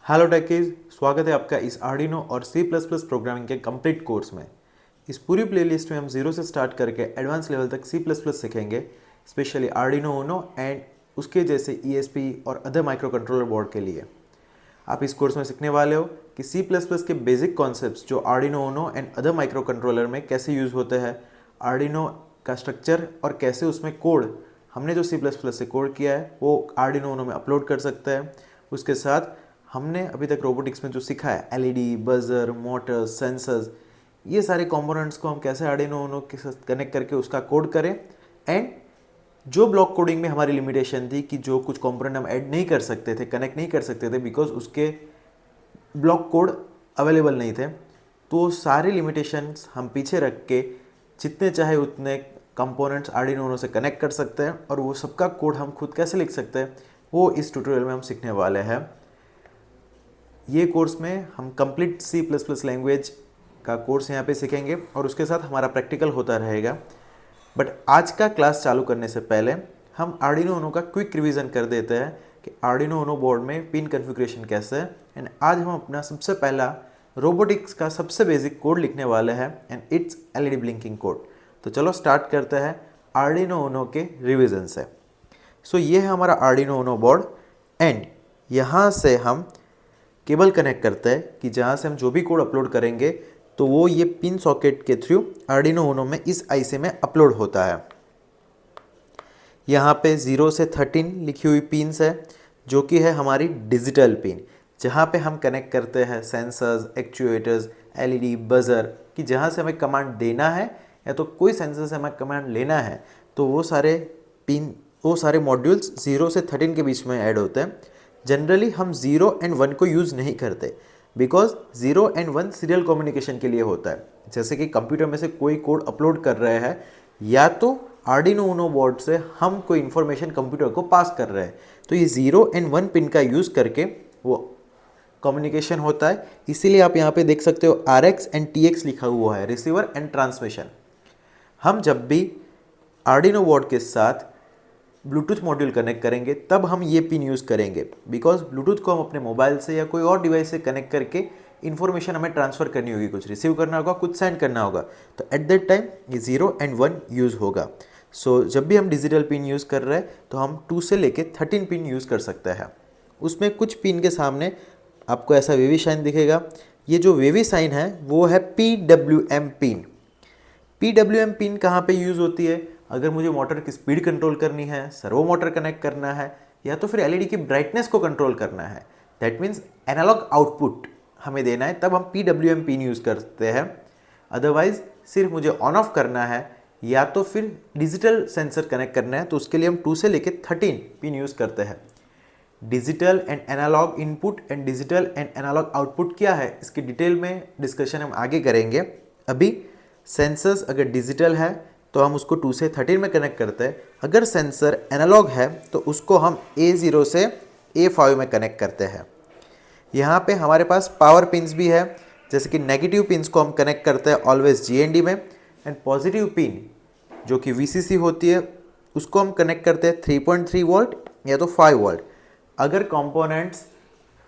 Hello techies, स्वागत है आपका इस आर्डिनो और C++ प्रोग्रामिंग के कंप्लीट कोर्स में। इस पूरी प्लेलिस्ट में हम जीरो से स्टार्ट करके एडवांस लेवल तक C++ सीखेंगे, स्पेशली आर्डिनो ऊनो एंड उसके जैसे ESP और अदर माइक्रो कंट्रोलर बोर्ड के लिए। आप इस कोर्स में सीखने वाले हो कि C++ के बेसिक कॉन्सेप्ट्स जो Arduino Uno and other micro controller में कैसे यूज़ होते हैं, आर्डिनो का स्ट्रक्चर और कैसे उसमें कोड हमने जो C++ से कोड किया है वो आर्डिनो ऊनो में अपलोड कर सकते हैं। उसके साथ हमने अभी तक रोबोटिक्स में जो सीखा है LED, बजर, मोटर, सेंसर्स, ये सारे कंपोनेंट्स को हम कैसे आर्डिनो ऊनो के साथ कनेक्ट करके उसका कोड करें। एंड जो ब्लॉक कोडिंग में हमारी लिमिटेशन थी कि जो कुछ कंपोनेंट हम ऐड नहीं कर सकते थे, कनेक्ट नहीं कर सकते थे बिकॉज उसके ब्लॉक कोड अवेलेबल नहीं थे, तो सारे लिमिटेशंस हम पीछे रख के जितने चाहे उतने कंपोनेंट्स आर्डिनो ऊनो से कनेक्ट कर सकते हैं और वो सबका कोड हम खुद कैसे लिख सकते हैं वो इस ट्यूटोरियल में हम सीखने वाले हैं। ये कोर्स में हम कंप्लीट C++ लैंग्वेज का कोर्स यहाँ पे सीखेंगे और उसके साथ हमारा प्रैक्टिकल होता रहेगा। बट आज का क्लास चालू करने से पहले हम आर्डिनो ऊनो का क्विक रिवीजन कर देते हैं कि आर्डिनो ऊनो बोर्ड में पिन कॉन्फ़िगरेशन कैसे है। एंड आज हम अपना सबसे पहला रोबोटिक्स का सबसे बेसिक कोड लिखने वाले हैं and it's LED blinking code. तो चलो स्टार्ट करते हैं आर्डिनो ऊनो के रिवीजन से। सो ये है हमारा आर्डिनो ऊनो बोर्ड एंड यहाँ से हम केबल कनेक्ट करता है कि जहाँ से हम जो भी कोड अपलोड करेंगे तो वो ये पिन सॉकेट के थ्रू आर्डिनो ऊनो में इस IC में अपलोड होता है। यहाँ पे 0 से 13 लिखी हुई पिन्स है जो कि है हमारी डिजिटल पिन, जहाँ पे हम कनेक्ट करते हैं सेंसर्स, एक्चुएटर्स, LED, बजर कि जहाँ से हमें कमांड देना है या तो कोई सेंसर से हमें कमांड लेना है तो वो सारे मॉड्यूल्स 0 से 13 के बीच में ऐड होते हैं। जनरली हम 0 एंड 1 को यूज़ नहीं करते बिकॉज 0 एंड 1 सीरियल कम्युनिकेशन के लिए होता है। जैसे कि कंप्यूटर में से कोई कोड अपलोड कर रहे हैं या तो आर्डिनो ऊनो बोर्ड से हम कोई इन्फॉर्मेशन कंप्यूटर को पास कर रहे हैं, तो ये 0 एंड 1 पिन का यूज़ करके वो कम्युनिकेशन होता है। इसीलिए आप यहाँ पे देख सकते हो RX एंड TX लिखा हुआ है, रिसीवर एंड ट्रांसमिशन। हम जब भी आर्डिनो बोर्ड के साथ ब्लूटूथ मॉड्यूल कनेक्ट करेंगे तब हम ये पिन यूज़ करेंगे बिकॉज ब्लूटूथ को हम अपने मोबाइल से या कोई और डिवाइस से कनेक्ट करके इन्फॉर्मेशन हमें ट्रांसफ़र करनी होगी, कुछ रिसीव करना होगा, कुछ सेंड करना होगा, तो एट दैट टाइम ये 0 एंड 1 यूज़ होगा। सो जब भी हम डिजिटल पिन यूज़ कर रहे हैं तो हम 2 से लेके 13 पिन यूज़ कर सकते हैं। उसमें कुछ पिन के सामने आपको ऐसा वेवी साइन दिखेगा। ये जो वेवी साइन है वो है PWM पिन। PWM पिन कहाँ पे यूज़ होती है? अगर मुझे मोटर की स्पीड कंट्रोल करनी है, सर्वो मोटर कनेक्ट करना है या तो फिर LED की ब्राइटनेस को कंट्रोल करना है, दैट मीन्स एनालॉग आउटपुट हमें देना है, तब हम PWM पिन यूज़ करते हैं। अदरवाइज सिर्फ मुझे ऑन ऑफ करना है या तो फिर डिजिटल सेंसर कनेक्ट करना है तो उसके लिए हम 2 से लेके 13 पिन यूज़ करते हैं। Digital and analog input and digital and analog output क्या है इसकी डिटेल में डिस्कशन हम आगे करेंगे। अभी सेंसर्स अगर डिजिटल है तो हम उसको 2 से 13 में कनेक्ट करते हैं। अगर सेंसर एनालॉग है तो उसको हम A0 से A5 में कनेक्ट करते हैं। यहाँ पे हमारे पास पावर पिन्स भी है, जैसे कि नेगेटिव पिन्स को हम कनेक्ट करते हैं ऑलवेज GND में एंड पॉजिटिव पिन जो कि VCC होती है उसको हम कनेक्ट करते हैं 3.3 वोल्ट या तो 5 वोल्ट। अगर कंपोनेंट्स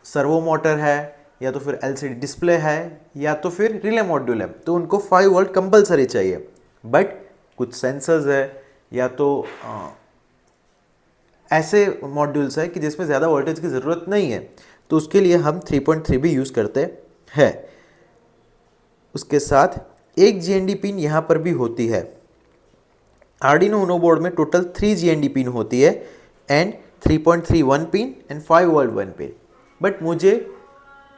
सर्वो मोटर है या तो फिर LCD डिस्प्ले है या तो फिर रिले मॉड्यूल है तो उनको 5 वोल्ट कंपलसरी चाहिए। बट कुछ सेंसर्स है या तो ऐसे मॉड्यूल्स है कि जिसमें ज़्यादा वोल्टेज की ज़रूरत नहीं है तो उसके लिए हम 3.3 भी यूज़ करते हैं। उसके साथ एक GND पिन यहाँ पर भी होती है। आर्डिनो ऊनो बोर्ड में टोटल 3 GND पिन होती है and 3.3 1 pin and 5 volt 1 pin. But मुझे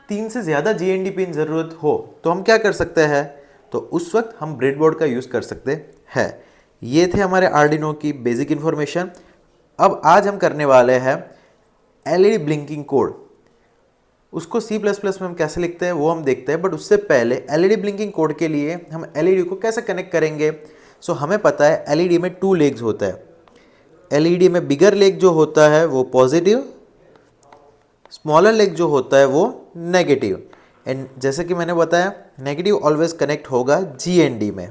3 से ज़्यादा GND पिन ज़रूरत हो तो हम क्या कर सकते हैं? तो उस वक्त हम ब्रेडबोर्ड का यूज़ कर सकते हैं। ये थे हमारे आर्डिनो की बेसिक इन्फॉर्मेशन। अब आज हम करने वाले हैं LED ब्लिंकिंग कोड। उसको C++ में हम कैसे लिखते हैं वो हम देखते हैं, बट उससे पहले LED ब्लिंकिंग कोड के लिए हम LED को कैसे कनेक्ट करेंगे। सो हमें पता है LED में 2 लेग्स होता है। LED में बिगर लेग जो होता है वो पॉजिटिव, स्मॉलर लेग जो होता है वो नेगेटिव। एंड जैसे कि मैंने बताया नेगेटिव ऑलवेज कनेक्ट होगा GND में,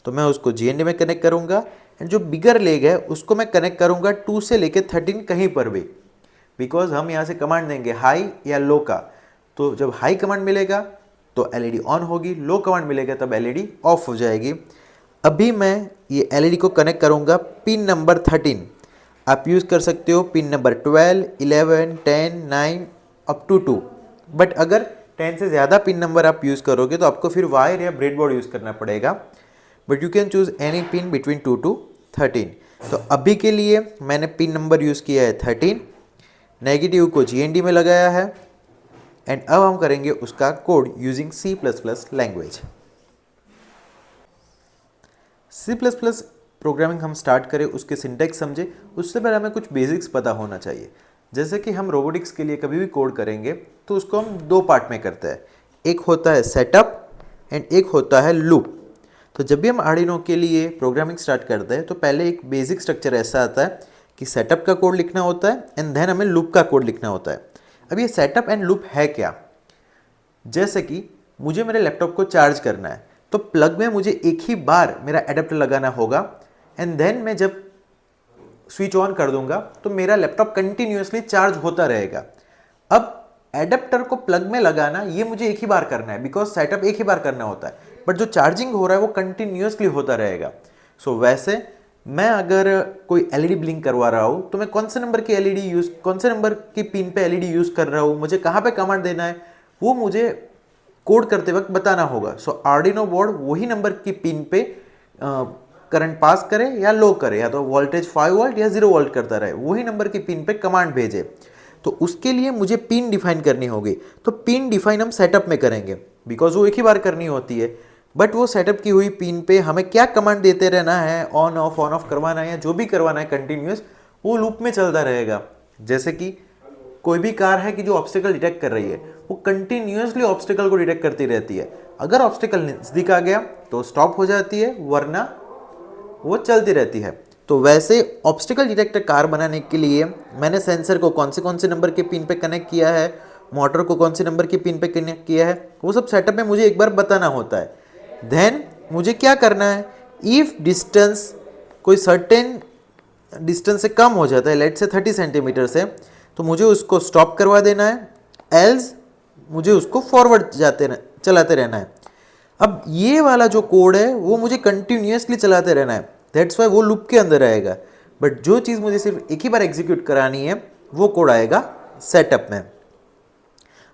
तो मैं उसको GND में कनेक्ट करूँगा एंड जो बिगर लेग है उसको मैं कनेक्ट करूँगा 2 से लेके 13 कहीं पर भी। बिकॉज हम यहाँ से कमांड देंगे हाई या लो का, तो जब हाई कमांड मिलेगा तो एलईडी ऑन होगी, लो कमांड मिलेगा तब एलईडी ऑफ हो जाएगी। अभी मैं ये एलईडी को कनेक्ट करूँगा पिन नंबर 13। आप यूज़ कर सकते हो pin number 12, 11, 10, 9 up to 2। But अगर 10 से ज़्यादा पिन नंबर आप यूज़ करोगे तो आपको फिर वायर या ब्रेडबोर्ड यूज़ करना पड़ेगा। But you can choose any pin between 2 to 13। तो अभी के लिए मैंने पिन नंबर यूज़ किया है 13, नेगेटिव को GND में लगाया है, एंड अब हम करेंगे उसका code using C++ language. C++ programming हम स्टार्ट करें, उसके सिंटैक्स समझे, उससे पहले हमें कुछ बेसिक्स पता होना चाहिए। जैसे कि हम रोबोटिक्स के लिए कभी भी कोड करेंगे तो उसको हम दो पार्ट में करते हैं, एक होता है सेटअप एंड एक होता है लूप। तो जब भी हम आर्डिनो के लिए प्रोग्रामिंग स्टार्ट करते हैं तो पहले एक बेसिक स्ट्रक्चर ऐसा आता है कि सेटअप का कोड लिखना होता है एंड देन हमें लूप का कोड लिखना होता है। अब ये सेटअप एंड लूप है क्या? जैसे कि मुझे मेरे लैपटॉप को चार्ज करना है तो प्लग में मुझे एक ही बार मेरा एडेप्टर लगाना होगा एंड देन मैं जब स्विच ऑन कर दूंगा तो मेरा लैपटॉप कंटिन्यूअसली चार्ज होता रहेगा। अब एडेप्टर को प्लग में लगाना ये मुझे एक ही बार करना है बिकॉज सेटअप एक ही बार करना होता है, बट जो चार्जिंग हो रहा है वो कंटिन्यूअसली होता रहेगा। सो वैसे मैं अगर कोई एलईडी ब्लिंक करवा रहा हूँ तो मैं कौन से नंबर की पिन पे एलईडी यूज कर रहा हूँ, मुझे कहाँ पे कमांड देना है, वो मुझे कोड करते वक्त बताना होगा। सो आर्डिनो बोर्ड वही नंबर की पिन पे करंट पास करे या लो करे, या तो वोल्टेज 5 वोल्ट या 0 वोल्ट करता रहे, वही नंबर की पिन पे कमांड भेजे। तो उसके लिए मुझे पिन डिफाइन करनी होगी। तो पिन डिफाइन हम सेटअप में करेंगे बिकॉज वो एक ही बार करनी होती है। बट वो सेटअप की हुई पिन पे हमें क्या कमांड देते रहना है, ऑन ऑफ करवाना है या जो भी करवाना है कंटिन्यूअस, वो लूप में चलता रहेगा। जैसे कि कोई भी कार है कि जो ऑब्स्टिकल डिटेक्ट कर रही है वो कंटिन्यूअसली ऑब्स्टिकल को डिटेक्ट करती रहती है। अगर ऑब्स्टिकल नजदीक आ गया तो स्टॉप हो जाती है, वरना वो चलती रहती है। तो वैसे ऑब्स्टिकल डिटेक्टर कार बनाने के लिए मैंने सेंसर को कौन से नंबर के पिन पे कनेक्ट किया है, मोटर को कौन से नंबर के पिन पे कनेक्ट किया है, वो सब सेटअप में मुझे एक बार बताना होता है। देन मुझे क्या करना है, इफ डिस्टेंस कोई सर्टेन डिस्टेंस से कम हो जाता है, लेट से 30 सेंटीमीटर से, तो मुझे उसको स्टॉप करवा देना है, एल्स मुझे उसको फॉरवर्ड चलाते रहना है। अब ये वाला जो कोड है वो मुझे कंटिन्यूअसली चलाते रहना है, दैट्स वाई वो लूप के अंदर आएगा। बट जो चीज़ मुझे सिर्फ एक ही बार एग्जीक्यूट करानी है वो कोड आएगा सेटअप में।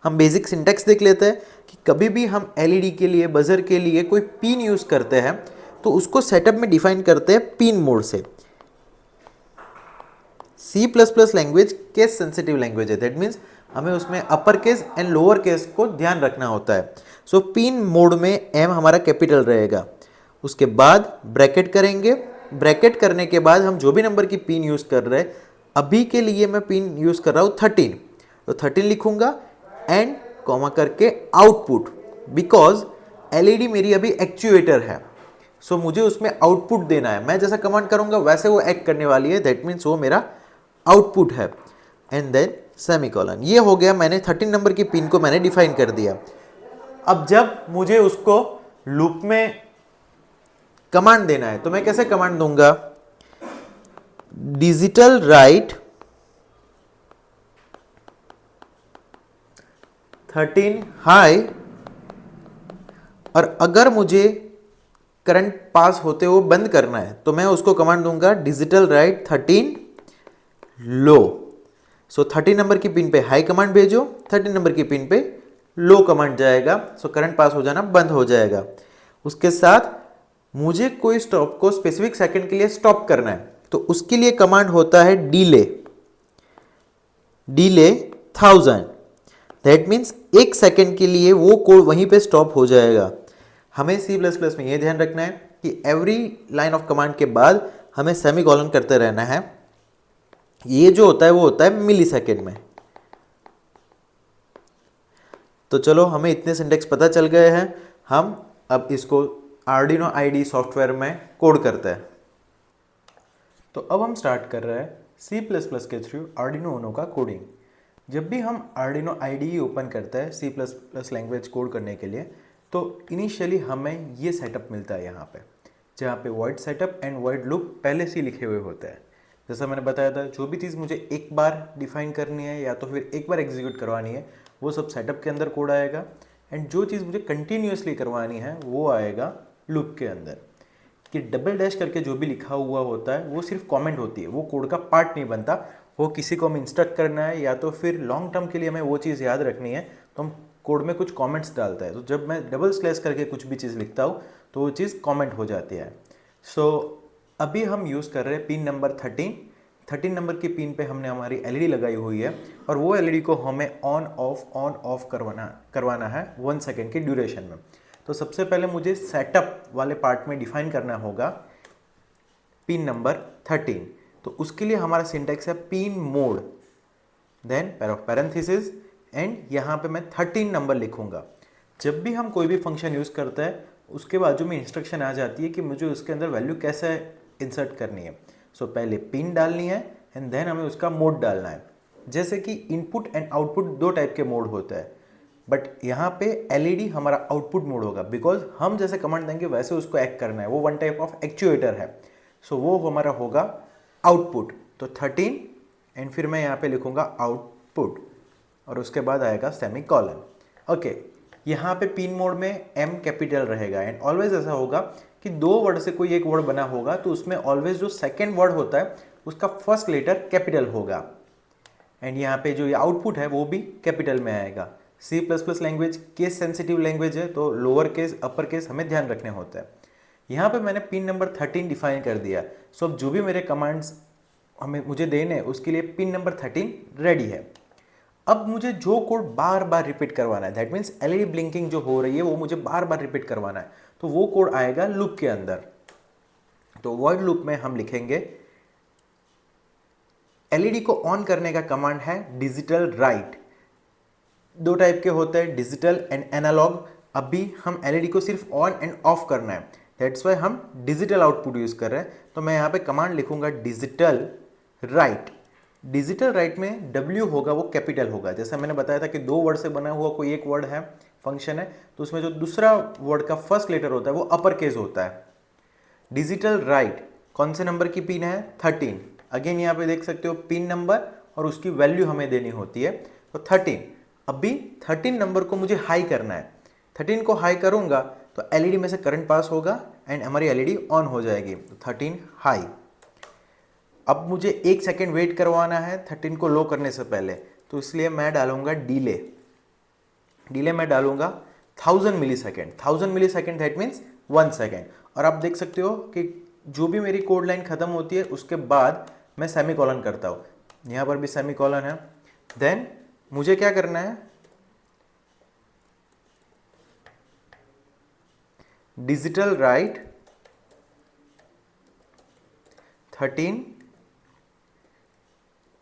हम बेसिक सिंटैक्स देख लेते हैं कि कभी भी हम एलईडी के लिए, बजर के लिए कोई पिन यूज़ करते हैं तो उसको सेटअप में डिफाइन करते हैं पिन मोड से। C++ language case sensitive language है, दैट मीन्स हमें उसमें upper case and lower case को ध्यान रखना होता है। सो पिन मोड में M हमारा कैपिटल रहेगा, उसके बाद ब्रैकेट करेंगे, ब्रैकेट करने के बाद हम जो भी नंबर की पिन यूज़ कर रहे हैं, अभी के लिए मैं पिन यूज़ कर रहा हूँ 13, तो 13 लिखूंगा एंड कॉमा करके आउटपुट, बिकॉज एलईडी मेरी अभी एक्चुएटर है। सो मुझे उसमें आउटपुट देना है, मैं जैसा कमांड करूंगा वैसे वो एक्ट करने वाली है, दैट मीन्स वो मेरा आउटपुट है। And then semicolon. ये हो गया, मैंने 13 नंबर की पिन को मैंने डिफाइन कर दिया। अब जब मुझे उसको लूप में कमांड देना है तो मैं कैसे कमांड दूंगा, डिजिटल राइट 13 हाई, और अगर मुझे करंट पास होते हुए बंद करना है तो मैं उसको कमांड दूंगा डिजिटल राइट 13 लो। सो 13 नंबर की पिन पे हाई कमांड भेजो, 13 नंबर की पिन पे लो कमांड जाएगा, सो करंट पास हो जाना बंद हो जाएगा। उसके साथ मुझे कोई स्टॉप को स्पेसिफिक सेकंड के लिए स्टॉप करना है तो उसके लिए कमांड होता है डिले 1000, दैट मीन्स 1 सेकंड के लिए वो कोड वहीं पे स्टॉप हो जाएगा। हमें C++ में ये ध्यान रखना है कि एवरी लाइन ऑफ कमांड के बाद हमें सेमीकोलन करते रहना है। ये जो होता है वो होता है मिली सेकेंड में। तो चलो हमें इतने सिंटेक्स पता चल गए हैं, हम अब इसको आर्डिनो आईडी सॉफ्टवेयर में कोड करते हैं। तो अब हम स्टार्ट कर रहे हैं C++ के थ्रू आर्डिनो यूनो का कोडिंग। जब भी हम आर्डिनो आईडी ओपन करते हैं C++ लैंग्वेज कोड करने के लिए तो इनिशियली हमें ये सेटअप मिलता है यहाँ पे, जहाँ पे void setup and void loop पहले से लिखे हुए होते हैं। जैसा मैंने बताया था, जो भी चीज़ मुझे एक बार डिफाइन करनी है या तो फिर एक बार एग्जीक्यूट करवानी है वो सब सेटअप के अंदर कोड आएगा, एंड जो चीज़ मुझे कंटिन्यूसली करवानी है वो आएगा लूप के अंदर। कि डबल डैश करके जो भी लिखा हुआ होता है वो सिर्फ कमेंट होती है, वो कोड का पार्ट नहीं बनता। वो किसी को हमें इंस्ट्रक्ट करना है या तो फिर लॉन्ग टर्म के लिए हमें वो चीज़ याद रखनी है तो हम कोड में कुछ कमेंट्स डालता है। तो जब मैं डबल स्लैश करके कुछ भी चीज़ लिखता हूँ तो वो चीज़ कमेंट हो जाती है। सो अभी हम यूज़ कर रहे हैं पिन नंबर 13 नंबर की पिन पे हमने हमारी एलईडी लगाई हुई है, और वो एलईडी को हमें ऑन ऑफ करवाना है 1 सेकेंड की ड्यूरेशन में। तो सबसे पहले मुझे सेटअप वाले पार्ट में डिफाइन करना होगा पिन नंबर 13। तो उसके लिए हमारा सिंटैक्स है pin mode, then parenthesis, and यहाँ पे मैं 13 नंबर लिखूंगा। जब भी हम कोई भी फंक्शन यूज़ करते हैं उसके बाजू में इंस्ट्रक्शन आ जाती है कि मुझे उसके अंदर वैल्यू कैसे इंसर्ट करनी है। सो पहले पिन डालनी है एंड देन हमें उसका मोड डालना है। जैसे कि इनपुट एंड आउटपुट दो टाइप के मोड होते हैं, बट यहाँ पे एलईडी हमारा आउटपुट मोड होगा, बिकॉज हम जैसे कमांड देंगे वैसे उसको एक्ट करना है, वो वन टाइप ऑफ एक्चुएटर है। सो वो हमारा होगा आउटपुट। तो 13 एंड फिर मैं यहाँ पे लिखूंगा आउटपुट और उसके बाद आएगा सेमीकोलन। ओके, यहाँ पे पिन मोड में एम कैपिटल रहेगा, एंड ऑलवेज ऐसा होगा कि दो वर्ड से कोई एक वर्ड बना होगा तो उसमें ऑलवेज जो सेकेंड वर्ड होता है उसका फर्स्ट लेटर कैपिटल होगा, एंड यहाँ पे जो ये आउटपुट है वो भी कैपिटल में आएगा। C++ language case sensitive language है तो लोअर केस अपर केस हमें ध्यान रखने होते हैं। यहाँ पे मैंने पिन नंबर 13 डिफाइन कर दिया। सो अब जो भी मेरे कमांड्स मुझे देने हैं उसके लिए पिन नंबर 13 रेडी है। अब मुझे जो कोड बार बार रिपीट करवाना है, दैट मीन्स एलईडी ब्लिंकिंग जो हो रही है वो मुझे बार बार रिपीट करवाना है, तो वो कोड आएगा लूप के अंदर। तो वॉइड लूप में हम लिखेंगे एलईडी को ऑन करने का कमांड है डिजिटल राइट। दो टाइप के होते हैं, डिजिटल एंड एनालॉग। अभी हम एलईडी को सिर्फ ऑन एंड ऑफ करना है, दैट्स वाई हम डिजिटल आउटपुट यूज कर रहे हैं। तो मैं यहाँ पे कमांड लिखूंगा डिजिटल राइट। डिजिटल राइट में W होगा वो कैपिटल होगा। जैसा मैंने बताया था कि दो वर्ड से बना हुआ कोई एक वर्ड है, फंक्शन है, तो उसमें जो दूसरा वर्ड का फर्स्ट लेटर होता है वो अपर केस होता है। डिजिटल राइट कौन से नंबर की पिन है? 13। अगेन यहाँ पे देख सकते हो पिन नंबर और उसकी वैल्यू हमें देनी होती है, तो 13। अभी 13 नंबर को मुझे हाई करना है। 13 को हाई करूंगा तो एलईडी में से करंट पास होगा एंड हमारी एलईडी ऑन हो जाएगी। तो 13 हाई। अब मुझे 1 सेकेंड वेट करवाना है 13 को लो करने से पहले, तो इसलिए मैं डालूंगा डिले। डिले मैं डालूंगा 1000 millisecond. 1000 millisecond that means 1 second. और आप देख सकते हो कि जो भी मेरी कोड लाइन खत्म होती है उसके बाद मैं सेमीकोलन करता हूँ। यहाँ पर भी सेमीकोलन है। देन मुझे क्या करना है, डिजिटल राइट 13,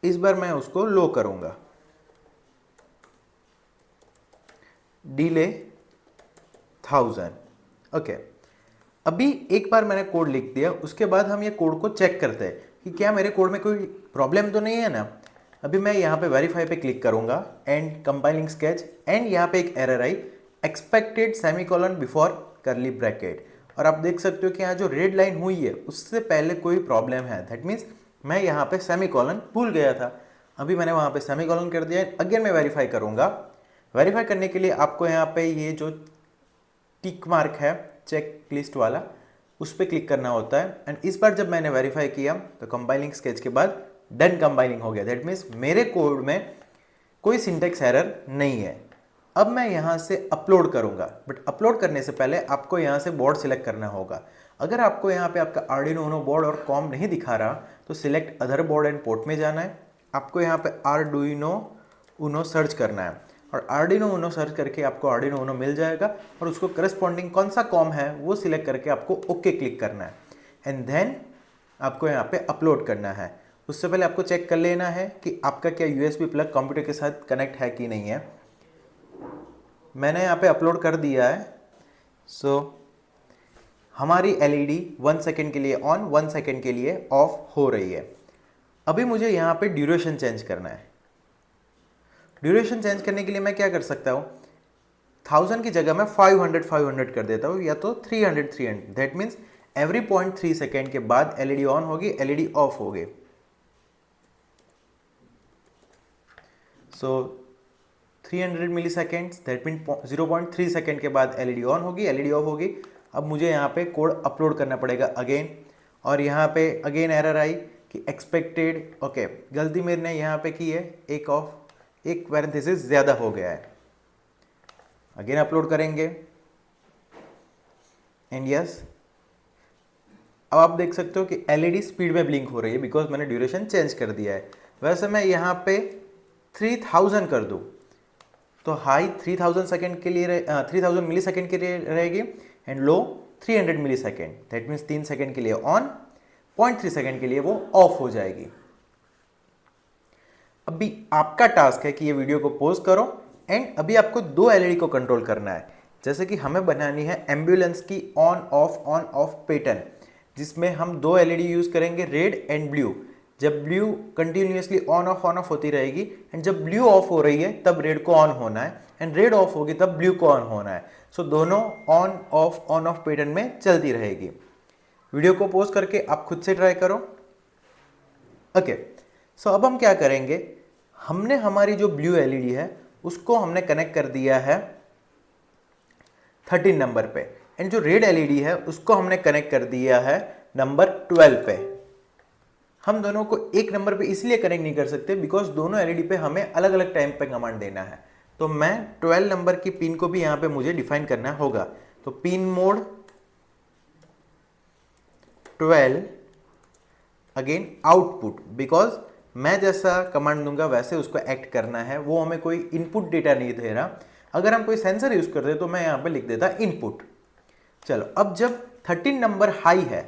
इस बार मैं उसको लो करूंगा, डिले 1000। ओके, अभी एक बार मैंने कोड लिख दिया, उसके बाद हम ये कोड को चेक करते हैं कि क्या मेरे कोड में कोई प्रॉब्लम तो नहीं है ना। अभी मैं यहाँ पे वेरीफाई पे क्लिक करूंगा एंड कंपाइलिंग स्केच, एंड यहाँ पे एक एरर आई, expected semicolon before curly bracket. और आप देख सकते हो कि यहाँ जो रेड लाइन हुई है उससे पहले कोई प्रॉब्लम है, दैट मीन्स मैं यहाँ पे सेमीकोलन भूल गया था। अभी मैंने वहाँ पे सेमीकोलन कर दिया। अगेन मैं वेरीफाई करूँगा। वेरीफाई करने के लिए आपको यहाँ पे ये जो टिक मार्क है चेक लिस्ट वाला, उस पर क्लिक करना होता है। एंड इस बार जब मैंने वेरीफाई किया तो कंपाइलिंग स्केच के बाद डन कंपाइलिंग हो गया, दैट मीन्स मेरे कोड में कोई सिंटेक्स एरर नहीं है। अब मैं यहाँ से अपलोड करूँगा, बट अपलोड करने से पहले आपको यहाँ से बोर्ड सिलेक्ट करना होगा। अगर आपको यहाँ पे आपका आर्डिनो उनो बोर्ड और कॉम नहीं दिखा रहा तो select other board and port में जाना है। आपको यहाँ पे आर्डिनो उनो सर्च करना है, और आर्डिनो उनो सर्च करके आपको आर्डिनो उनो मिल जाएगा, और उसको करस्पॉन्डिंग कौन सा कॉम है वो सिलेक्ट करके आपको ओके क्लिक करना है, एंड देन आपको यहाँ पे अपलोड करना है। उससे पहले आपको चेक कर लेना है कि आपका क्या यूएसबी प्लग कंप्यूटर के साथ कनेक्ट है कि नहीं है। मैंने यहाँ पे अपलोड कर दिया है। सो हमारी एलईडी 1 सेकेंड के लिए ऑन, 1 सेकेंड के लिए ऑफ हो रही है। अभी मुझे यहाँ पे ड्यूरेशन चेंज करना है। ड्यूरेशन चेंज करने के लिए मैं क्या कर सकता हूँ, 1000 की जगह मैं 500 कर देता हूँ, या तो 300। दैट मीन्स एवरी 0.3 सेकेंड के बाद एलईडी ऑन होगी, एलईडी ऑफ होगी। सो 300 मिली सेकेंड्स, दैट मीन 0.3 सेकेंड के बाद एलईडी ऑन होगी, एलईडी ऑफ होगी। अब मुझे यहाँ पे कोड अपलोड करना पड़ेगा अगेन, और यहाँ पे अगेन एरर आई कि एक्सपेक्टेड, ओके गलती मैंने यहाँ पे की है, एक पैरेंथेसिस ज़्यादा हो गया है। अगेन अपलोड करेंगे एंड यस, अब आप देख सकते हो कि एलईडी स्पीड में ब्लिंक हो रही है बिकॉज मैंने ड्यूरेशन चेंज कर दिया है। वैसे मैं यहाँ पे 3000 कर दूँ तो हाई 3000 सेकेंड के लिए 3000 मिली सेकेंड के लिए रहेगी and low 300 millisecond, that means 3 second के लिए ऑन, 0.3 सेकेंड के लिए वो ऑफ हो जाएगी। अभी आपका टास्क है कि ये वीडियो को पॉज करो एंड अभी आपको 2 एलईडी को कंट्रोल करना है। जैसे कि हमें बनानी है एम्बुलेंस की ऑन ऑफ पैटर्न, जिसमें हम 2 एलईडी यूज करेंगे, रेड एंड ब्लू। जब ब्लू कंटिन्यूसली ऑन ऑफ होती रहेगी एंड जब ब्लू ऑफ हो रही है तब रेड को ऑन होना है एंड रेड ऑफ होगी तब ब्लू को ऑन होना है। सो दोनों ऑन ऑफ पैटर्न में चलती रहेगी। वीडियो को पॉज करके आप खुद से ट्राई करो। ओके, सो अब हम क्या करेंगे, हमने हमारी जो ब्लू एलईडी है उसको हमने कनेक्ट कर दिया है 13 नंबर पे एंड जो रेड एलईडी है उसको हमने कनेक्ट कर दिया है नंबर 12 पे। हम दोनों को एक नंबर पे इसलिए कनेक्ट नहीं कर सकते बिकॉज दोनों एलईडी पे हमें अलग अलग टाइम पे कमांड देना है। तो मैं 12 नंबर की पिन को भी यहां पे मुझे डिफाइन करना होगा। तो pin mode 12 again output, because मैं जैसा कमांड दूंगा वैसे उसको एक्ट करना है, वो हमें कोई इनपुट डेटा नहीं दे रहा। अगर हम कोई सेंसर यूज करते तो मैं यहां पे लिख देता इनपुट। चलो, अब जब 13 नंबर हाई है,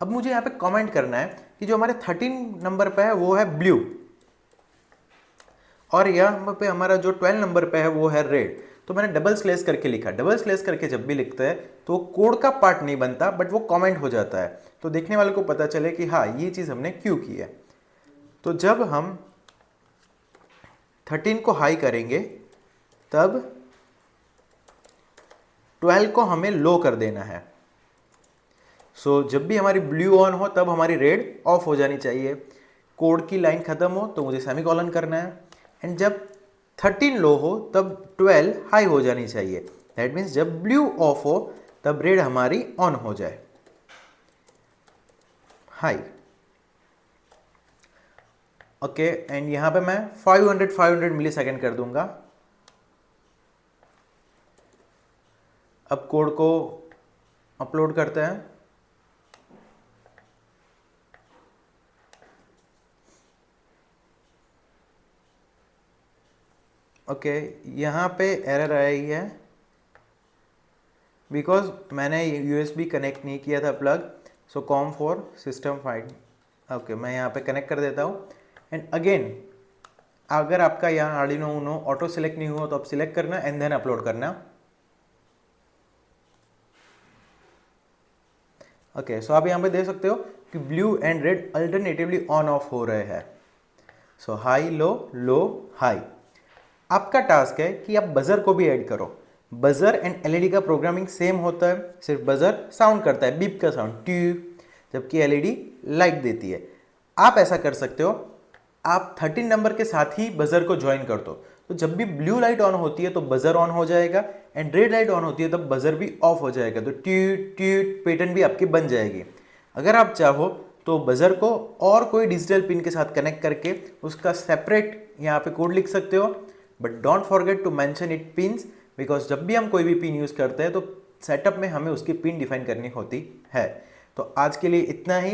अब मुझे यहां पे कमेंट करना है कि जो हमारे 13 नंबर पे है वो है ब्लू और यहाँ पे हमारा जो 12 नंबर पे है वो है रेड। तो मैंने डबल स्लैश करके लिखा। डबल स्लैश करके जब भी लिखते हैं तो कोड का पार्ट नहीं बनता बट वो कमेंट हो जाता है, तो देखने वाले को पता चले कि हाँ ये चीज हमने क्यों की है। तो जब हम 13 को हाई करेंगे तब 12 को हमें लो कर देना है। सो जब भी हमारी ब्लू ऑन हो तब हमारी रेड ऑफ हो जानी चाहिए। कोड की लाइन खत्म हो तो मुझे सेमीकोलन करना है एंड जब 13 लो हो तब 12 हाई हो जानी चाहिए। दैट मीन्स जब ब्लू ऑफ हो तब रेड हमारी ऑन हो जाए, हाई। ओके, एंड यहां पे मैं 500 मिली सेकेंड कर दूंगा। अब कोड को अपलोड करते हैं। ओके, यहाँ पे एरर आई है बिकॉज मैंने यूएसबी कनेक्ट नहीं किया था plug. So com for system find. Okay, मैं यहाँ पे कनेक्ट कर देता हूँ एंड अगेन अगर आपका यहाँ आर्डिनो उनो ऑटो सिलेक्ट नहीं हुआ तो आप सिलेक्ट करना एंड देन अपलोड करना। ओके, सो आप यहाँ पे देख सकते हो कि blue and red alternatively on off हो रहे हैं। सो हाई लो लो हाई। आपका टास्क है कि आप बजर को भी ऐड करो। बजर एंड एलईडी का प्रोग्रामिंग सेम होता है, सिर्फ बजर साउंड करता है, बीप का साउंड ट्यूब, जबकि एलईडी लाइट देती है। आप ऐसा कर सकते हो, आप 13 नंबर के साथ ही बजर को ज्वाइन कर दो। तो जब भी ब्लू लाइट ऑन होती है तो बजर ऑन हो जाएगा एंड रेड लाइट ऑन होती है तब बजर भी ऑफ हो जाएगा। तो ट्यूट ट्यूट पैटर्न भी आपकी बन जाएगी। अगर आप चाहो तो बजर को और कोई डिजिटल पिन के साथ कनेक्ट करके उसका सेपरेट यहाँ पे कोड लिख सकते हो, but don't forget to mention it pins, because जब भी हम कोई भी पिन यूज करते हैं तो सेटअप में हमें उसकी पिन डिफाइन करनी होती है। तो आज के लिए इतना ही।